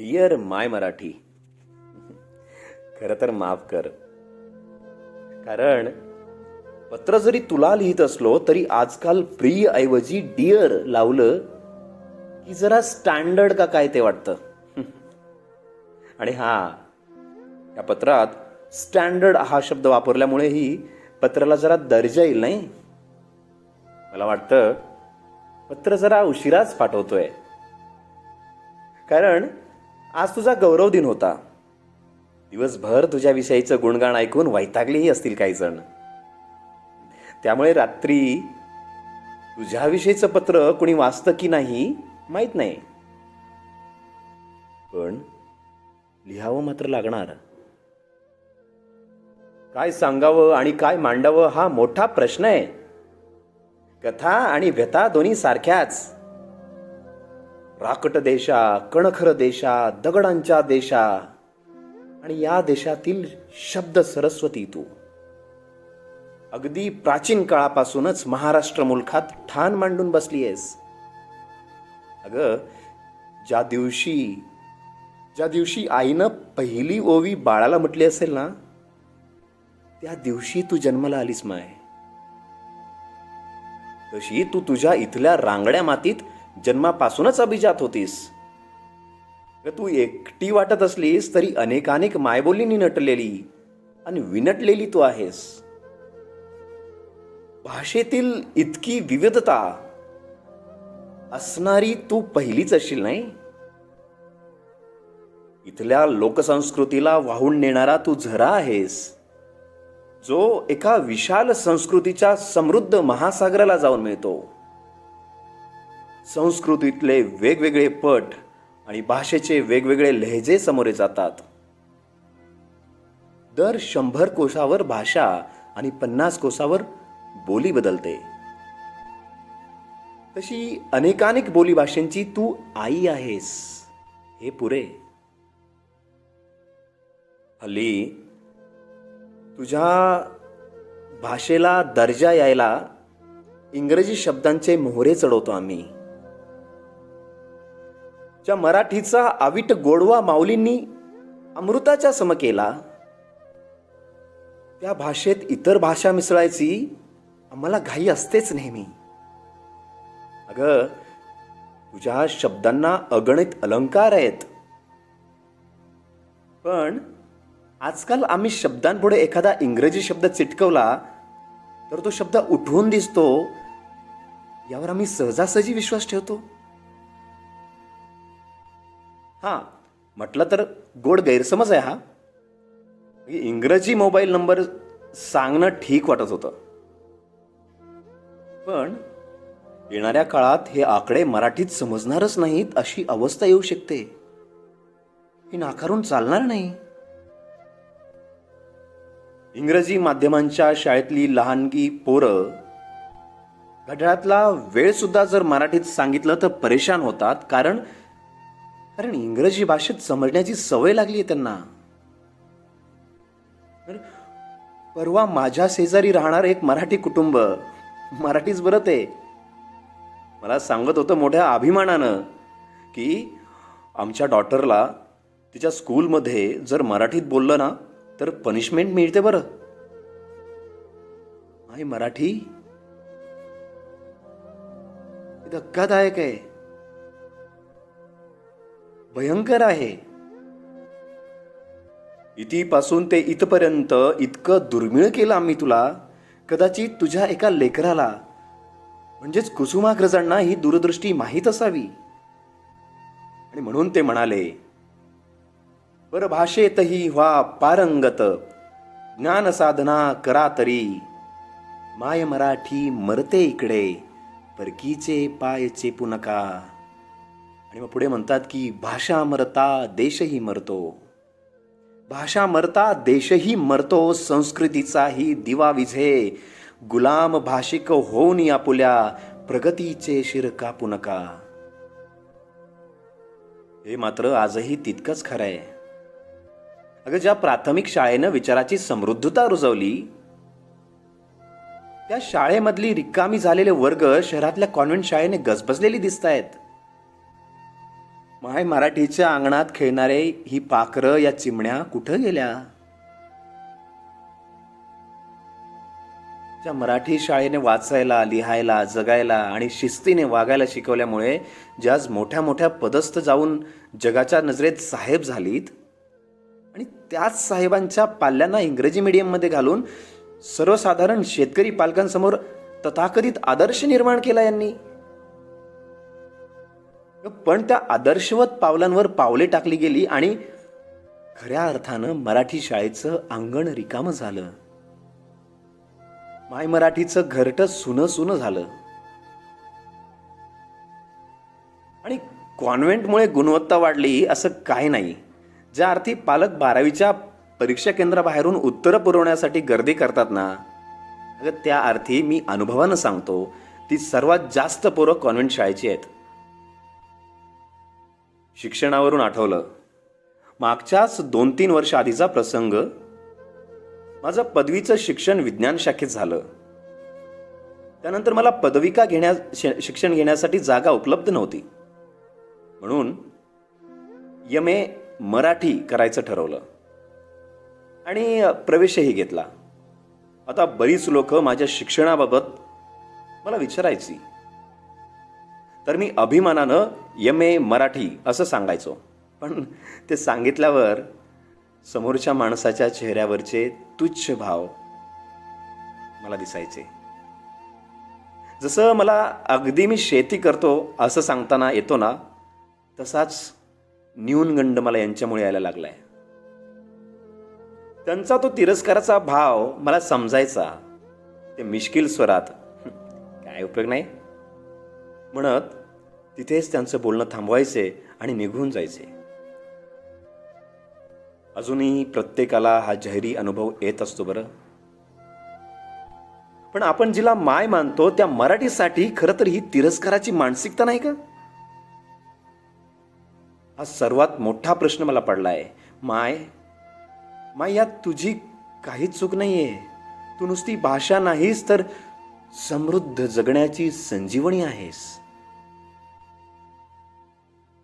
Dear माय मराठी. खरं तर माफ कर, कारण पत्र जरी तुला लिहित असलो तरी आजकाल प्रिय ऐवजी डिअर लावलं की जरा स्टँडर्ड का काय ते वाटतं. आणि या पत्रात स्टँडर्ड हा शब्द वापरल्यामुळेही पत्राला जरा दर्जा येईल नाही. मला वाटतं पत्र जरा उशिराच पाठवतोय, कारण आज तुझा गौरव दिन होता. दिवसभर तुझ्याविषयीचं गुणगाण ऐकून वैतागलेही असतील काही जण. त्यामुळे रात्री तुझ्याविषयीचं पत्र कुणी वाचतं की नाही माहीत नाही, पण लिहावं मात्र लागणार. काय सांगावं आणि काय मांडावं हा मोठा प्रश्न आहे. कथा आणि व्यथा दोन्ही सारख्याच. राकट देशा, कणखर देशा, दगडांच्या देशा, आणि या देशातील शब्द सरस्वती तू. अगदी प्राचीन काळापासूनच महाराष्ट्र मुलखात ठाण मांडून बसली आहेस. अगं, ज्या दिवशी आईनं पहिली ओवी बाळाला म्हटली असेल ना, त्या दिवशी तू जन्माला आलीस माय. तशी तू तुझ्या इथल्या रांगड्या मातीत जन्मापासूनच अभिजात होतीस. तू एकटी वाटत असलीस तरी अनेकानेक मायबोलींनी नटलेली आणि विनटलेली तू आहेस. भाषेतील इतकी विविधता असणारी तू पहिलीच असशील नाही. इथल्या लोकसंस्कृतीला वाहून नेणारा तू झरा आहेस, जो एका विशाल संस्कृतीच्या समृद्ध महासागराला जाऊन मिळतो. संस्कृतीतले वेगवेगळे पट आणि भाषेचे वेगवेगळे लहेजे समोरे जातात. दर 100 कोसावर भाषा आणि 50 कोसावर बोली बदलते. तशी अनेकानेक बोली भाषेंची तू आई आहेस, हे पुरे. हल्ली तुझ्या भाषेला दर्जा यायला इंग्रजी शब्दांचे मोहरे चढवतो आम्ही. ज्या मराठीचा अविट गोडवा माऊलींनी अमृताच्या सम केला, त्या भाषेत इतर भाषा मिसळायची आम्हाला घाई असतेच नेहमी. अगं, तुझ्या शब्दांना अगणित अलंकार आहेत, पण आजकाल आम्ही शब्दांपुढे एखादा इंग्रजी शब्द चिटकवला तर तो शब्द उठवून दिसतो, यावर आम्ही सहजासहजी विश्वास ठेवतो. म्हटलं तर गोड गैरसमज आहे हा. इंग्रजी मोबाईल नंबर सांगणं ठीक वाटत होतं, पण येणाऱ्या काळात हे आकडे मराठीत समजणारच नाहीत अशी अवस्था येऊ शकते. हे नाकारून चालणार नाही. इंग्रजी माध्यमांच्या शाळेतली लहानगी पोरं घड्याळातला वेळ सुद्धा जर मराठीत सांगितलं तर परेशान होतात, कारण इंग्रजी भाषेत समजण्याची सवय लागली आहे त्यांना. परवा माझ्या शेजारी राहणार एक मराठी कुटुंब, मराठीच बरं ते, मला सांगत होतं मोठ्या अभिमानानं की आमच्या डॉटरला तिच्या स्कूलमध्ये जर मराठीत बोललं ना तर पनिशमेंट मिळते बरं. आई मराठी धक्कादायक आहे, भयंकर आहे. इथपासून ते इथपर्यंत इतकं दुर्मिळ केलं आम्ही तुला, कदाचित तुझ्या एका लेकराला म्हणजेच कुसुमाग्रजांना ही दूरदृष्टी माहीत असावी. आणि म्हणून ते म्हणाले, परभाषेतही व्हा पारंगत, ज्ञान साधना करा तरी, माय मराठी मरते इकडे, परकीचे पाय चेपू नका. आणि मग पुढे म्हणतात की भाषा मरता देशही मरतो, भाषा मरता देशही मरतो, संस्कृतीचाही दिवा विझे, गुलाम भाषिक होऊन आपुल्या, प्रगतीचे शिर कापू नका. हे मात्र आजही तितकंच खरं आहे. अगं, ज्या प्राथमिक शाळेनं विचाराची समृद्धता रुजवली, त्या शाळेमधली रिकामी झालेले वर्ग शहरातल्या कॉन्व्हेंट शाळेने गजबजलेली दिसत आहेत. माय मराठीच्या अंगणात खेळणारे ही पाखरं या चिमण्या कुठं गेल्या? ज्या मराठी शाळेने वाचायला, लिहायला, जगायला आणि शिस्तीने वागायला शिकवल्यामुळे ज्या आज मोठ्या मोठ्या पदस्थ जाऊन जगाच्या नजरेत साहेब झालीत, आणि त्याच साहेबांच्या पाल्यांना इंग्रजी मीडियममध्ये घालून सर्वसाधारण शेतकरी पालकांसमोर तथाकथित आदर्श निर्माण केला यांनी. पण त्या आदर्शवत पावलांवर पावले टाकली गेली आणि खऱ्या अर्थानं मराठी शाळेचं अंगण रिकामं झालं. माय मराठीचं घरटं सुनं सुनं झालं. आणि कॉन्व्हेंटमुळे गुणवत्ता वाढली असं काही नाही. ज्या अर्थी पालक 12वीच्या परीक्षा केंद्राबाहेरून उत्तरं पुरवण्यासाठी गर्दी करतात ना, अगं त्या अर्थी मी अनुभवानं सांगतो, ती सर्वात जास्त पोरं कॉन्व्हेंट शाळेची आहेत. शिक्षणावरून आठवलं, मागच्याच 2-3 वर्ष आधीचा प्रसंग. माझं पदवीचं शिक्षण विज्ञान शाखेत झालं. त्यानंतर मला पदविका शिक्षण घेण्यासाठी जागा उपलब्ध नव्हती, म्हणून MA मराठी करायचं ठरवलं आणि प्रवेशही घेतला. आता बरीच लोक माझ्या शिक्षणाबाबत मला विचारायची, तर मी अभिमानानं MA मराठी असं सांगायचो. पण ते सांगितल्यावर समोरच्या माणसाच्या चेहऱ्यावरचे तुच्छ भाव मला दिसायचे. जसं मला अगदी मी शेती करतो असं सांगताना येतो ना, तसाच न्यूनगंड मला यांच्यामुळे यायला लागलाय. त्यांचा तो तिरस्काराचा भाव मला समजायचा. ते मिश्किल स्वरात काय उपयोग नाही म्हणत तिथेच त्यांचं बोलणं थांबवायचे आणि निघून जायचे. अजूनही प्रत्येकाला हा जहरी अनुभव येत असतो बरं. पण आपण जिला माय मानतो त्या मराठीसाठी खरं तर ही तिरस्काराची मानसिकता नाही का? हा सर्वात मोठा प्रश्न मला पडलाय. माय यात तुझी काहीच चूक नाहीये. तू नुसती भाषा नाहीस तर समृद्ध जगण्याची संजीवनी आहेस.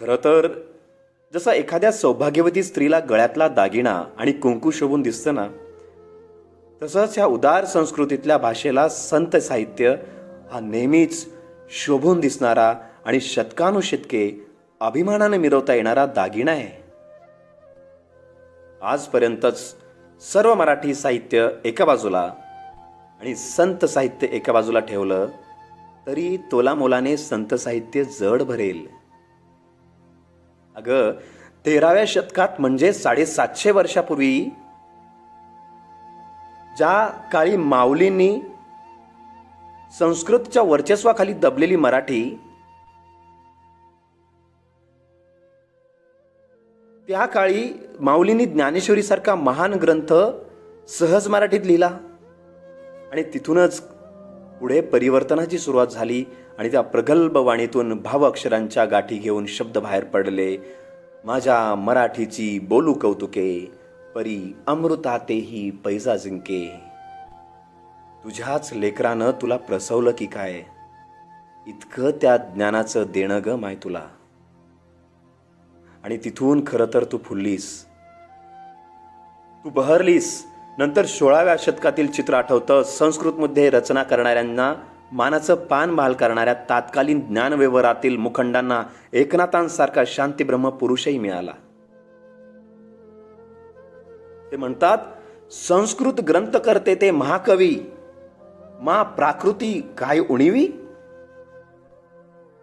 खरं तर जसा एखाद्या सौभाग्यवती स्त्रीला गळ्यातला दागिना आणि कुंकू शोभून दिसतं ना, तसंच ह्या उदार संस्कृतीतल्या भाषेला संत साहित्य हा नेहमीच शोभून दिसणारा आणि शतकानुशतके अभिमानाने मिरवता येणारा दागिना आहे. आजपर्यंतच सर्व मराठी साहित्य एका बाजूला आणि संत साहित्य एका बाजूला ठेवलं तरी तोलामोलाने संत साहित्य जड भरेल. अगं 13व्या शतकात म्हणजे 750 वर्षापूर्वी ज्या काळी माऊलींनी संस्कृतच्या वर्चस्वाखाली दबलेली मराठी, त्या काळी माऊलींनी ज्ञानेश्वरीसारखा महान ग्रंथ सहज मराठीत लिहिला आणि तिथूनच पुढे परिवर्तनाची सुरुवात झाली आणि त्या प्रगल्भ वाणीतून भाव अक्षरांच्या गाठी घेऊन शब्द बाहेर पडले. माझ्या मराठीची बोलू कौतुके, परी अमृतातेही पैजा जिंके. तुझ्याच लेकरानं तुला प्रसवलं की काय, इतकं त्या ज्ञानाचं देणं ग माय तुला. आणि तिथून खरं तर तू फुललीस, तू बहरलीस. नंतर 16व्या शतकातील चित्र आठवतं. संस्कृतमध्ये रचना करणाऱ्यांना मानाचं पान बहाल करणाऱ्या तात्कालीन ज्ञानव्यवहारातील मुखंडांना एकनाथांसारखा शांतीब्रह्म पुरुषही मिळाला. ते म्हणतात, संस्कृत ग्रंथ करते ते महाकवी, मा प्राकृती काय उणीवी.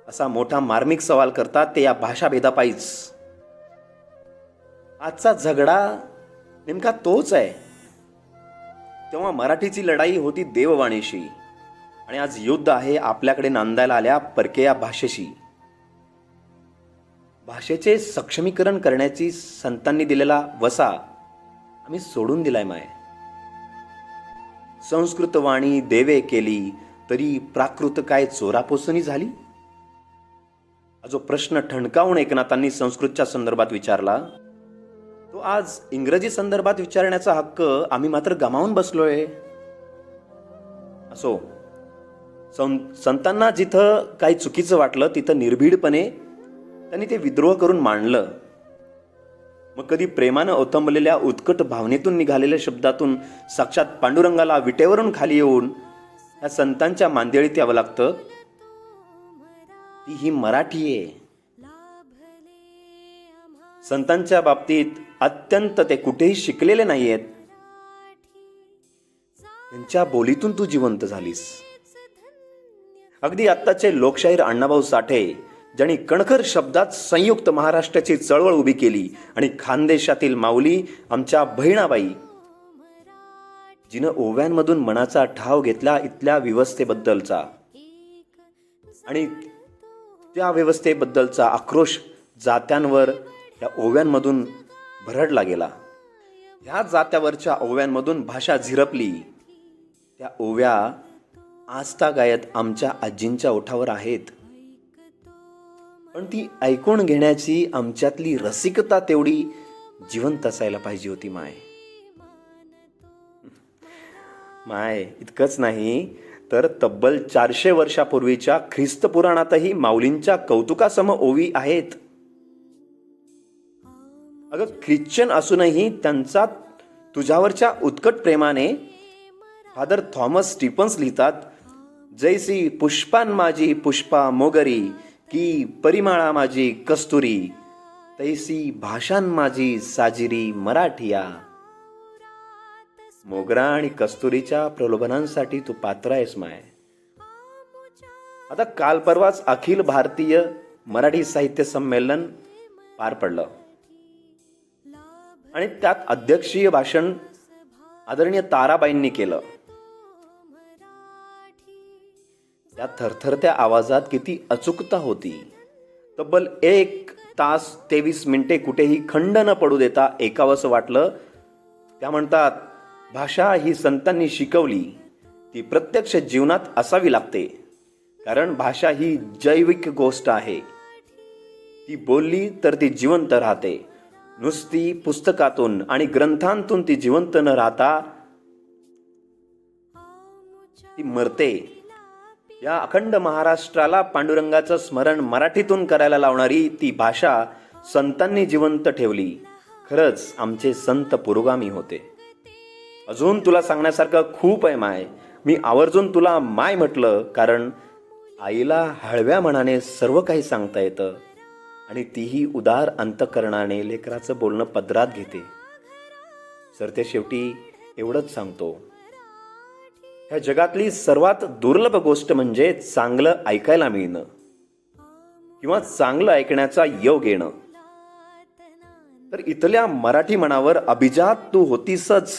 असा मोठा मार्मिक सवाल करतात ते या भाषाभेदापायीच. आजचा झगडा नेमका तोच आहे. तेव्हा मराठीची लढाई होती देववाणीशी आणि आज युद्ध आहे आपल्याकडे नांदायला आल्या परकेया भाषेशी. भाषेचे सक्षमीकरण करण्याची संतांनी दिलेला वसा आम्ही सोडून दिलाय माय. संस्कृत वाणी देवे केली तरी प्राकृत काय चोरापोसनी झाली. जो प्रश्न ठणकावून एकनाथांनी संस्कृतच्या संदर्भात विचारला, तो आज इंग्रजी संदर्भात विचारण्याचा हक्क आम्ही मात्र गमावून बसलोय. असो, संतांना जिथं काही चुकीचं वाटलं तिथं निर्भीडपणे त्यांनी ते विद्रोह करून मांडलं. मग कधी प्रेमानं ओथंबलेल्या उत्कट भावनेतून निघालेल्या शब्दातून साक्षात पांडुरंगाला विटेवरून खाली येऊन या संतांच्या मांदियाळीत यावं लागतं. ती ही मराठी आहे. संतांच्या बाबतीत अत्यंत ते कुठेही शिकलेले नाहीयेत. त्यांच्या बोलीतून तू जिवंत झालीस. अगदी आत्ताचे लोकशाहीर अण्णाभाऊ साठे, ज्यांनी कणखर शब्दात संयुक्त महाराष्ट्राची चळवळ उभी केली, आणि खानदेशातील माऊली आमच्या बहिणाबाई, जिनं ओव्यांमधून मनाचा ठाव घेतला इथल्या व्यवस्थेबद्दलचा, आणि त्या व्यवस्थेबद्दलचा आक्रोश जात्यांवर या ओव्यांमधून भरडला गेला. ह्या जात्यावरच्या ओव्यांमधून भाषा झिरपली. त्या ओव्या आजतागायत आमच्या आजींच्या ओठावर आहेत. पण ती ऐकून घेण्याची आमच्यातली रसिकता तेवढी जिवंत असायला पाहिजे होती. माय इतकंच नाही तर तब्बल 400 वर्षापूर्वीच्या ख्रिस्त पुराणातही माऊलींच्या कौतुकासम ओवी आहेत. अगं, ख्रिश्चन असूनही त्यांचा तुझ्यावरच्या उत्कट प्रेमाने फादर थॉमस स्टीफन्स लिहितात, जैसी पुष्पान माझी पुष्पा मोगरी, की परिमाळा माझी कस्तुरी, तैसी भाषान माझी साजिरी मराठिया. मोगरा आणि कस्तुरीच्या प्रलोभनांसाठी तू पात्र आहेस माय. आता काल परवाच अखिल भारतीय मराठी साहित्य संमेलन पार पडलं, आणि त्यात अध्यक्षीय भाषण आदरणीय ताराबाईंनी केलं. त्या थरथरत्या आवाजात किती अचूकता होती. तब्बल 1 तास 23 मिनिटे कुठेही खंड न पडू देता ऐकावंसं वाटलं. त्या म्हणतात, भाषा ही संतांनी शिकवली, ती प्रत्यक्ष जीवनात असावी लागते. कारण भाषा ही जैविक गोष्ट आहे. ती बोलली तर ती जिवंत राहते. नुसती पुस्तकातून आणि ग्रंथांतून ती जिवंत न राहता ती मरते. या अखंड महाराष्ट्राला पांडुरंगाचं स्मरण मराठीतून करायला लावणारी ती भाषा संतांनी जिवंत ठेवली. खरंच आमचे संत पुरोगामी होते. अजून तुला सांगण्यासारखं खूप आहे माय. मी आवर्जून तुला माय म्हटलं कारण आईला हळव्या मनाने सर्व काही सांगता येतं, आणि तीही उदार अंतकरणाने लेकराचं बोलणं पदरात घेते. सरते शेवटी एवढंच सांगतो, ह्या जगातली सर्वात दुर्लभ गोष्ट म्हणजे चांगलं ऐकायला मिळणं किंवा चांगलं ऐकण्याचा योग येणं. तर इथल्या मराठी मनावर अभिजात तू होतीसच.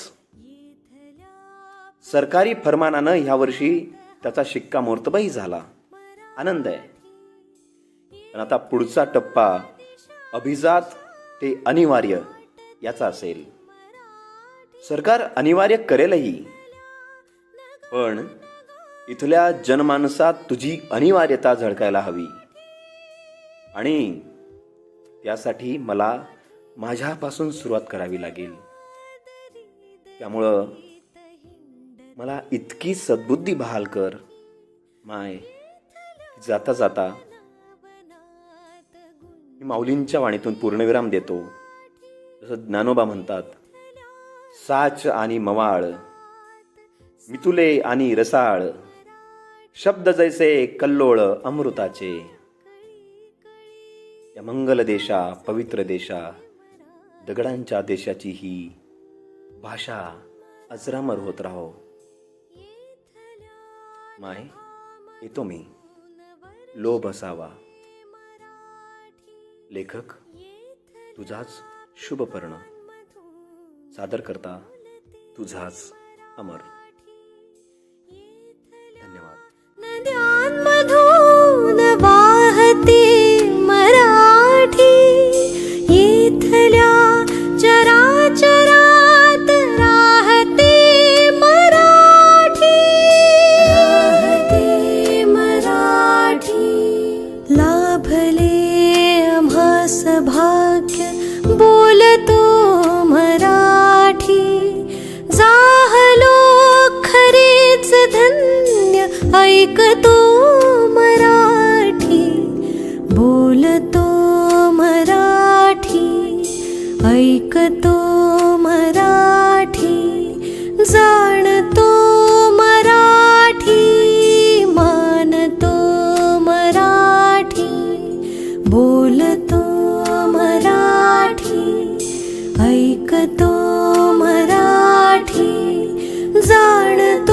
सरकारी फरमानानं ह्यावर्षी त्याचा शिक्कामोर्तबही झाला. आनंद आहे. पण आता पुढचा टप्पा अभिजात ते अनिवार्य याचा असेल. सरकार अनिवार्य करेलही, पण इथल्या जनमानसात तुझी अनिवार्यता झळकायला हवी, आणि त्यासाठी मला माझ्यापासून सुरुवात करावी लागेल. त्यामुळं मला इतकी सद्बुद्धी बहाल कर माय, जाता जाता मी माऊलींच्या वाणीतून पूर्णविराम देतो. जसं ज्ञानोबा म्हणतात, साच आणि मवाळ, मितुले आणि रसाळ, शब्द जैसे कल्लोळ अमृताचे. या मंगल देशा पवित्र देशा, दगडांच्या देशाची ही भाषा अजरामर होत राहो. माय, येतो मी. लोभ असावा. लेखक तुझाच शुभपर्ण. सादर करता तुझाच अमर. धन्यवाद. नद्यांमधून वाहते मराठी, इथल्या चराचरात राहते मराठी. लाभले आम्हास भाग्य बोलतो मराठी. जाहलो खरेच धन्य ऐकतो मराठी, बोलतो ऐकतो मराठी, जाणतो मराठी, मानतो मराठी, बोलतो मराठी, ऐकतो मराठी, जाणतो